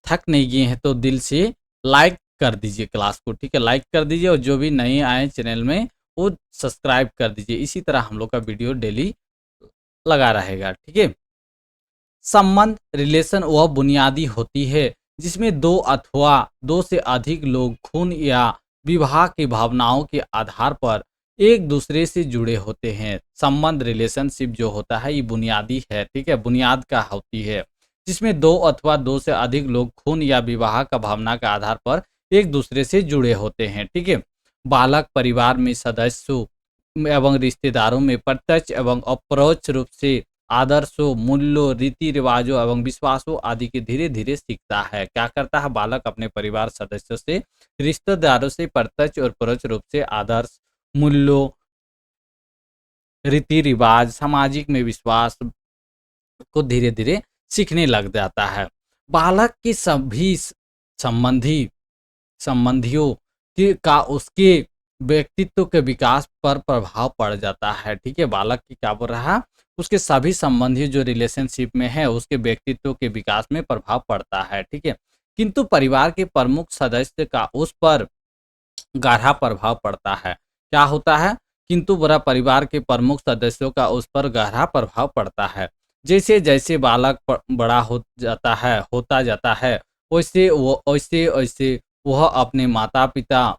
थक नहीं गए हैं तो दिल से लाइक कर दीजिए क्लास को, ठीक है? लाइक कर दीजिए और जो भी नए आए चैनल में वो सब्सक्राइब कर दीजिए। इसी तरह हम लोग का वीडियो डेली लगा रहेगा, ठीक है? संबंध रिलेशन वह बुनियादी होती है जिसमें दो अथवा दो से अधिक लोग खून या विवाह की भावनाओं के आधार पर एक दूसरे से जुड़े होते हैं। संबंध रिलेशनशिप जो होता है ये बुनियादी है, ठीक है? बुनियाद का होती है जिसमें दो अथवा दो से अधिक लोग खून या विवाह का भावना के आधार पर एक दूसरे से जुड़े होते हैं, ठीक है? बालक परिवार में सदस्यों एवं रिश्तेदारों में प्रत्यक्ष एवं अपरोक्ष रूप से आदर्शों, मूल्यों, रीति रिवाजों एवं विश्वासों आदि के धीरे धीरे सीखता है। क्या करता है? बालक अपने परिवार सदस्यों से, रिश्तेदारों से प्रत्यक्ष और परोक्ष रूप से आदर्श, मूल्यों, रीति रिवाज, सामाजिक में विश्वास को धीरे धीरे सीखने लग जाता है। बालक की सभी संबंधी संबंधियों के का उसके व्यक्तित्व के विकास पर प्रभाव पड़ जाता है, ठीक है? बालक की क्या बोल रहा है? उसके सभी संबंधी जो रिलेशनशिप में है उसके व्यक्तित्व के विकास में प्रभाव पड़ता है, ठीक है? किंतु परिवार के प्रमुख सदस्य का उस पर गहरा प्रभाव पड़ता है। क्या होता है? किंतु बड़ा परिवार के प्रमुख सदस्यों का उस पर गहरा प्रभाव पड़ता है। जैसे जैसे बालक बड़ा होता जाता है, वैसे वह अपने माता पिता,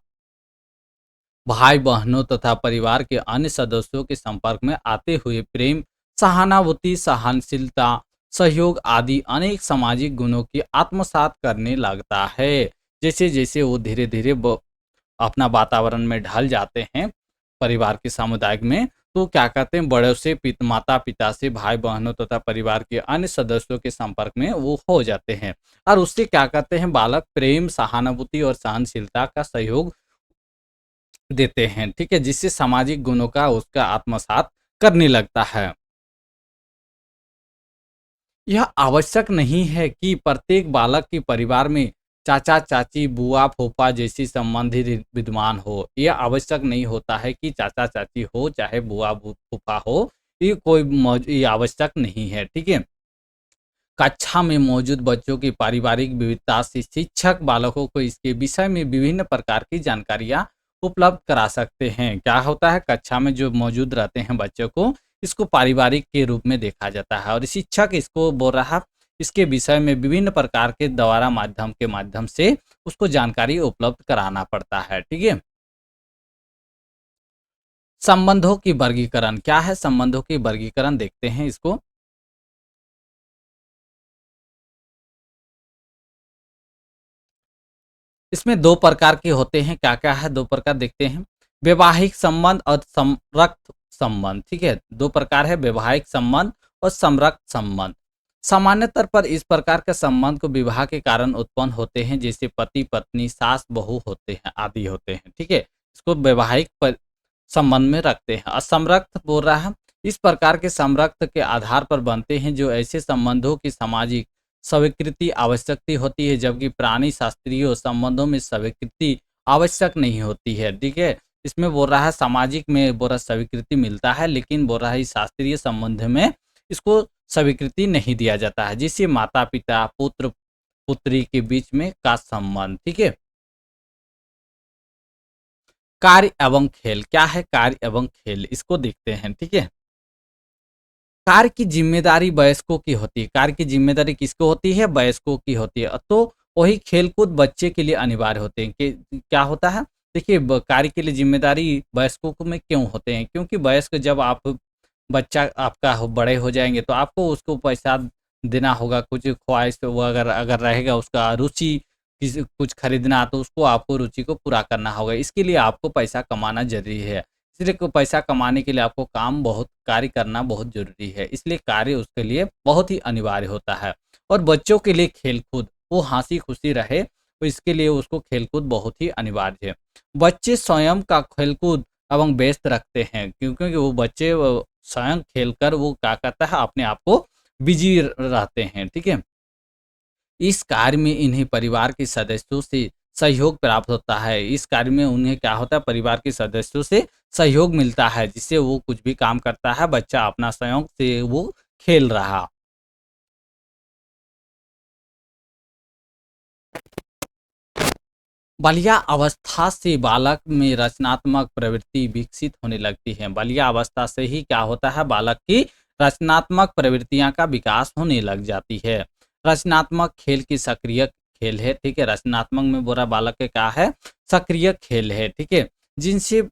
भाई बहनों तथा परिवार के अन्य सदस्यों के संपर्क में आते हुए प्रेम, सहानुभूति, सहनशीलता, सहयोग आदि अनेक सामाजिक गुणों की आत्मसात करने लगता है। जैसे जैसे वो धीरे धीरे अपना वातावरण में ढल जाते हैं परिवार के सामुदायिक में, तो क्या कहते हैं, बड़ों से माता पिता से, भाई बहनों तथा परिवार के अन्य सदस्यों के संपर्क में वो हो जाते हैं और उससे क्या कहते हैं, बालक प्रेम, सहानुभूति और सहनशीलता का सहयोग देते हैं, ठीक है? जिससे सामाजिक गुणों का उसका आत्मसात करने लगता है। यह आवश्यक नहीं है कि प्रत्येक बालक के परिवार में चाचा चाची, बुआ फूफा जैसी संबंधी विद्यमान हो। यह आवश्यक नहीं होता है कि चाचा चाची हो चाहे बुआ फूफा हो, ये आवश्यक नहीं है, ठीक है? कक्षा में मौजूद बच्चों की पारिवारिक विविधता से शिक्षक बालकों को इसके विषय में विभिन्न प्रकार की जानकारियाँ उपलब्ध करा सकते हैं। क्या होता है? कक्षा में जो मौजूद रहते हैं बच्चों को, इसको पारिवारिक के रूप में देखा जाता है और शिक्षक इसको बोल रहा, इसके विषय में विभिन्न प्रकार के द्वारा माध्यम के माध्यम से उसको जानकारी उपलब्ध कराना पड़ता है, ठीक है? संबंधों की वर्गीकरण क्या है? संबंधों की वर्गीकरण देखते हैं इसको। इसमें 2 प्रकार के होते हैं, क्या-क्या है 2 प्रकार देखते हैं। वैवाहिक संबंध और संरक्त संबंध, ठीक है? 2 प्रकार है, वैवाहिक संबंध और संरक्त संबंध। सामान्यतः पर इस प्रकार के संबंध को विवाह के कारण उत्पन्न होते हैं, जैसे पति-पत्नी, सास-बहू होते हैं, आदि होते हैं, ठीक है? इसको वैवाहिक संबंध में रखते हैं। असंरक्त बोल रहा है, इस प्रकार के संरक्त के आधार पर बनते हैं जो ऐसे संबंधों की सामाजिक स्वीकृति आवश्यकता होती है, जबकि प्राणी शास्त्रीय संबंधों में स्वीकृति आवश्यक नहीं होती है, ठीक है? इसमें बोल रहा है सामाजिक में बोल रहा स्वीकृति मिलता है, लेकिन बोल रहा है इस शास्त्रीय संबंध में इसको स्वीकृति नहीं दिया जाता है, जिससे माता पिता, पुत्र पुत्री के बीच में का संबंध, ठीक है? कार्य एवं खेल, क्या है कार्य एवं खेल, इसको देखते हैं। ठीक है, कार्य की जिम्मेदारी वयस्कों की होती है। कार्य की जिम्मेदारी किसको होती है? वयस्कों की होती है। तो वही खेलकूद बच्चे के लिए अनिवार्य होते हैं कि क्या होता है? देखिए, कार्य के लिए जिम्मेदारी वयस्कों को में क्यों होते हैं? क्योंकि वयस्क जब आप बच्चा आपका बड़े हो जाएंगे तो आपको उसको पैसा देना होगा, कुछ ख्वाहिश वो अगर अगर रहेगा, उसका रुचि कुछ खरीदना, तो उसको आपको रुचि को पूरा करना होगा। इसके लिए आपको पैसा कमाना जरूरी है। इसलिए पैसा कमाने के लिए आपको कार्य करना बहुत ज़रूरी है। इसलिए कार्य उसके लिए बहुत ही अनिवार्य होता है। और बच्चों के लिए खेल-कूद, वो हँसी-खुशी रहे, तो इसके लिए उसको खेल-कूद बहुत ही अनिवार्य है। बच्चे स्वयं का खेल-कूद एवं व्यस्त रखते हैं, क्योंकि वो बच्चे स्वयं खेलकर वो क्या करता है, अपने आप को बिज़ी रहते हैं। ठीक है? इस कार्य में इन्हें परिवार के सदस्यों से सहयोग प्राप्त होता है। इस कार्य में उन्हें क्या होता है, परिवार के सदस्यों से सहयोग मिलता है, जिससे वो कुछ भी काम करता है, बच्चा अपना संयोग से वो खेल रहा। बालिया अवस्था से बालक में रचनात्मक प्रवृत्ति विकसित होने लगती है। बालिया अवस्था से ही क्या होता है, बालक की रचनात्मक प्रवृत्तियां का विकास होने लग जाती है। रचनात्मक खेल की सक्रिय खेल है। ठीक है, रचनात्मक में बोरा बालक के क्या है, सक्रिय खेल है। ठीक है, जिनसे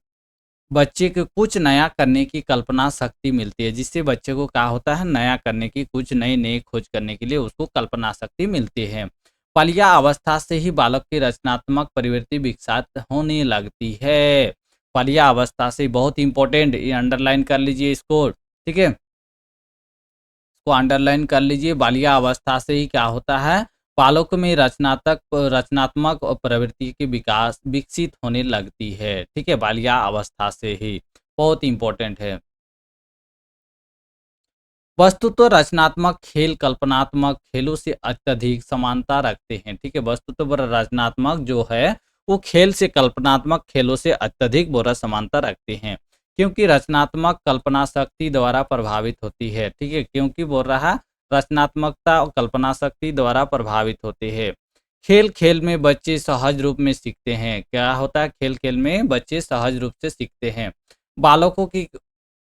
बच्चे को कुछ नया करने की कल्पना शक्ति मिलती है, जिससे बच्चे को क्या होता है, नया करने की, कुछ नई नई खोज करने के लिए उसको कल्पना शक्ति मिलती है। बालिया अवस्था से ही बालक की रचनात्मक प्रवृत्ति विकसित होने लगती है। बालिया अवस्था से, बहुत इंपॉर्टेंट, ये अंडरलाइन कर लीजिए इसको। ठीक है, इसको अंडरलाइन कर लीजिए। बालिया अवस्था से ही क्या होता है, बालक में रचनात्मक प्रवृत्ति के विकास विकसित होने लगती है। ठीक है, बालिया अवस्था से ही, बहुत इंपॉर्टेंट है। वस्तुतः रचनात्मक खेल कल्पनात्मक खेलों से अत्यधिक समानता रखते हैं। ठीक है, वस्तुतः रचनात्मक जो है वो खेल से कल्पनात्मक खेलों से अत्यधिक बोरा समानता रखते हैं, क्योंकि रचनात्मक कल्पना शक्ति द्वारा प्रभावित होती है। ठीक है, क्योंकि बोल रहा है, रचनात्मकता और कल्पना शक्ति द्वारा प्रभावित होते हैं। खेल खेल में बच्चे सहज रूप में सीखते हैं। क्या होता है, खेल खेल में बच्चे सहज रूप से सीखते हैं। बालकों की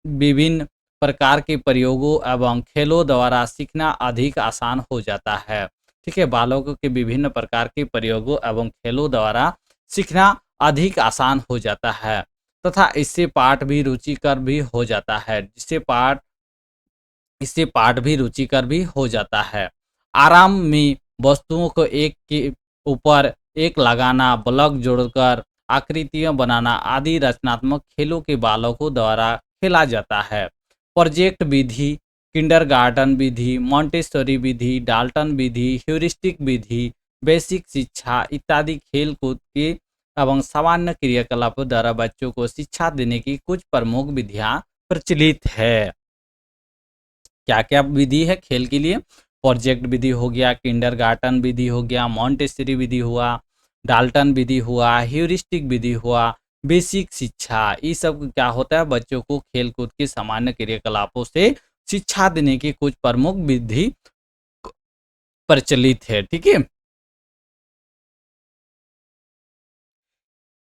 विभिन्न प्रकार के प्रयोगों एवं खेलों द्वारा सीखना अधिक आसान हो जाता है। ठीक है, बालकों के विभिन्न प्रकार के प्रयोगों एवं खेलों द्वारा सीखना अधिक आसान हो जाता है, तथा इससे पाठ भी रुचिकर भी हो जाता है, इससे पाठ भी रुचिकर भी हो जाता है। आराम में वस्तुओं को एक के ऊपर एक लगाना, ब्लॉक जोड़कर आकृतियां बनाना आदि रचनात्मक खेलों के बालकों द्वारा खेला जाता है। प्रोजेक्ट विधि, किंडरगार्टन विधि, मॉन्टेसरी विधि, डाल्टन विधि, ह्यूरिस्टिक विधि, बेसिक शिक्षा इत्यादि खेल कूद के एवं सामान्य क्रियाकलापों द्वारा बच्चों को शिक्षा देने की कुछ प्रमुख विधियां प्रचलित है। क्या क्या विधि है खेल के लिए? प्रोजेक्ट विधि हो गया, किंडरगार्टन विधि हो गया, मॉन्टेसरी विधि हुआ, डाल्टन विधि हुआ, ह्यूरिस्टिक विधि हुआ, बेसिक शिक्षा। ये सब क्या होता है, बच्चों को खेल कूद के सामान्य क्रियाकलापों से शिक्षा देने की कुछ प्रमुख विधि प्रचलित है। ठीक है,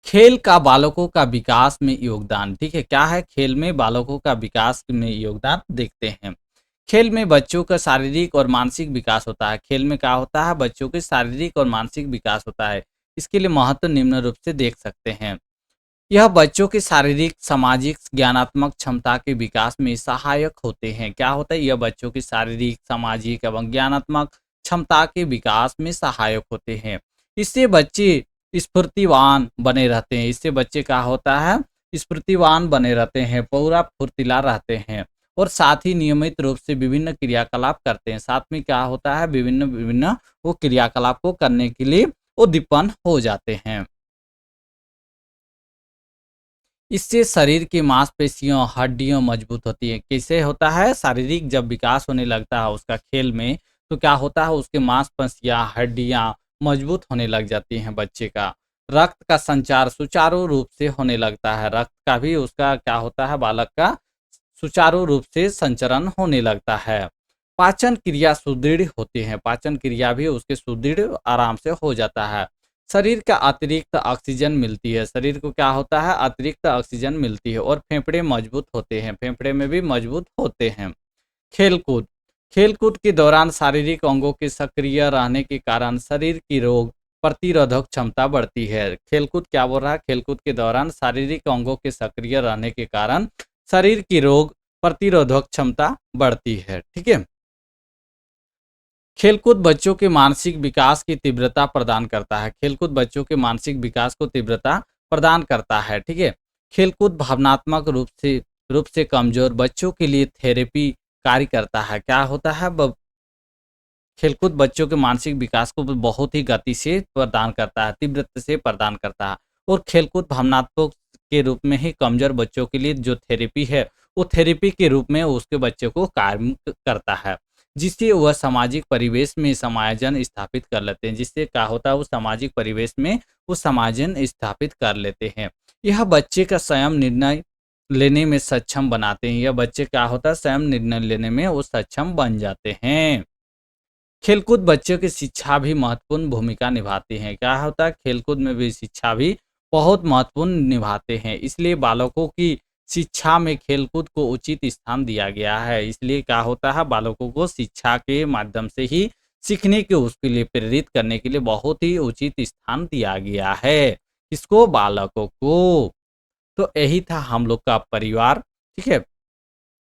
खेल का बालकों का विकास में योगदान। ठीक है, क्या है, खेल में बालकों का विकास में योगदान देखते हैं। खेल में बच्चों का शारीरिक और मानसिक विकास होता है। खेल में क्या होता है, बच्चों के शारीरिक और मानसिक विकास होता है। इसके लिए महत्व निम्न रूप से देख सकते हैं। यह बच्चों के शारीरिक, सामाजिक, ज्ञानात्मक क्षमता के विकास में सहायक होते हैं। क्या होता है, यह बच्चों की शारीरिक, सामाजिक एवं ज्ञानात्मक क्षमता के विकास में सहायक होते हैं। इससे बच्चे स्फूर्तिवान बने रहते हैं। इससे बच्चे क्या होता है, स्फूर्तिवान बने रहते हैं, पूरा फुर्तीला रहते हैं, और साथ ही नियमित रूप से विभिन्न क्रियाकलाप करते हैं। साथ में क्या होता है, विभिन्न विभिन्न वो क्रियाकलाप को करने के लिए उद्दीपन हो जाते हैं। इससे शरीर की मांसपेशियों, हड्डियों मजबूत होती है। कैसे होता है, शारीरिक जब विकास होने लगता है उसका खेल में, तो क्या होता है, उसके मांसपेशियां, हड्डियां मजबूत होने लग जाती हैं बच्चे का। रक्त का संचार सुचारू रूप से होने लगता है। रक्त का भी उसका क्या होता है, बालक का सुचारू रूप से संचरण होने लगता है। पाचन क्रिया सुदृढ़ होती है। पाचन क्रिया भी उसके सुदृढ़ आराम से हो जाता है। शरीर का अतिरिक्त ऑक्सीजन मिलती है, शरीर को क्या होता है, अतिरिक्त ऑक्सीजन मिलती है और फेफड़े मजबूत होते हैं, फेफड़े में भी मजबूत होते हैं। खेलकूद, खेलकूद के दौरान शारीरिक अंगों के सक्रिय रहने के कारण शरीर की रोग प्रतिरोधक क्षमता बढ़ती है। खेलकूद क्या बोल रहा है, खेलकूद के दौरान शारीरिक अंगों के सक्रिय रहने के कारण शरीर की रोग प्रतिरोधक क्षमता बढ़ती है। ठीक है। खेलकूद बच्चों के मानसिक विकास की तीव्रता प्रदान करता है, खेलकूद बच्चों के मानसिक विकास को तीव्रता प्रदान करता है। ठीक है। खेलकूद भावनात्मक रूप से कमजोर बच्चों के लिए थेरेपी कार्य करता है। क्या होता है, खेलकूद बच्चों के मानसिक विकास को बहुत ही गति से प्रदान करता है, तीव्रता से प्रदान करता है। और खेलकूद भावनात्मक के रूप में ही कमजोर बच्चों के लिए जो थेरेपी है, वो थेरेपी के रूप में उसके बच्चे को कार्य करता है, जिससे वह सामाजिक परिवेश में समायोजन स्थापित कर लेते हैं। जिससे क्या होता है, वो सामाजिक परिवेश में वो समायोजन स्थापित कर लेते हैं। यह बच्चे का स्वयं निर्णय लेने में सक्षम बनाते हैं, यह बच्चे क्या होता है, स्वयं निर्णय लेने में वो सक्षम बन जाते हैं। खेलकूद बच्चों की शिक्षा भी महत्वपूर्ण भूमिका निभाते हैं। क्या होता है, खेलकूद में भी शिक्षा भी बहुत महत्वपूर्ण निभाते हैं, इसलिए बालकों की शिक्षा में खेलकूद को उचित स्थान दिया गया है। इसलिए क्या होता है, बालकों को शिक्षा के माध्यम से ही सीखने के उसके लिए प्रेरित करने के लिए बहुत ही उचित स्थान दिया गया है, इसको बालकों को। तो यही था हम लोग का परिवार। ठीक है।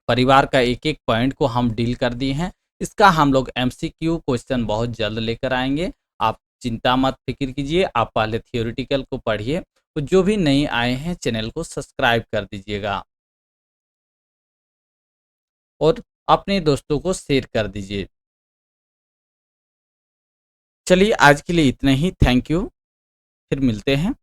परिवार का एक एक पॉइंट को हम डील कर दिए हैं। इसका हम लोग एमसीक्यू क्वेश्चन बहुत जल्द लेकर आएंगे। आप चिंता मत फिक्र कीजिए, आप पहले थियोरिटिकल को पढ़िए। तो जो भी नए आए हैं चैनल को सब्सक्राइब कर दीजिएगा और अपने दोस्तों को शेयर कर दीजिए। चलिए आज के लिए इतना ही। Thank you. फिर मिलते हैं।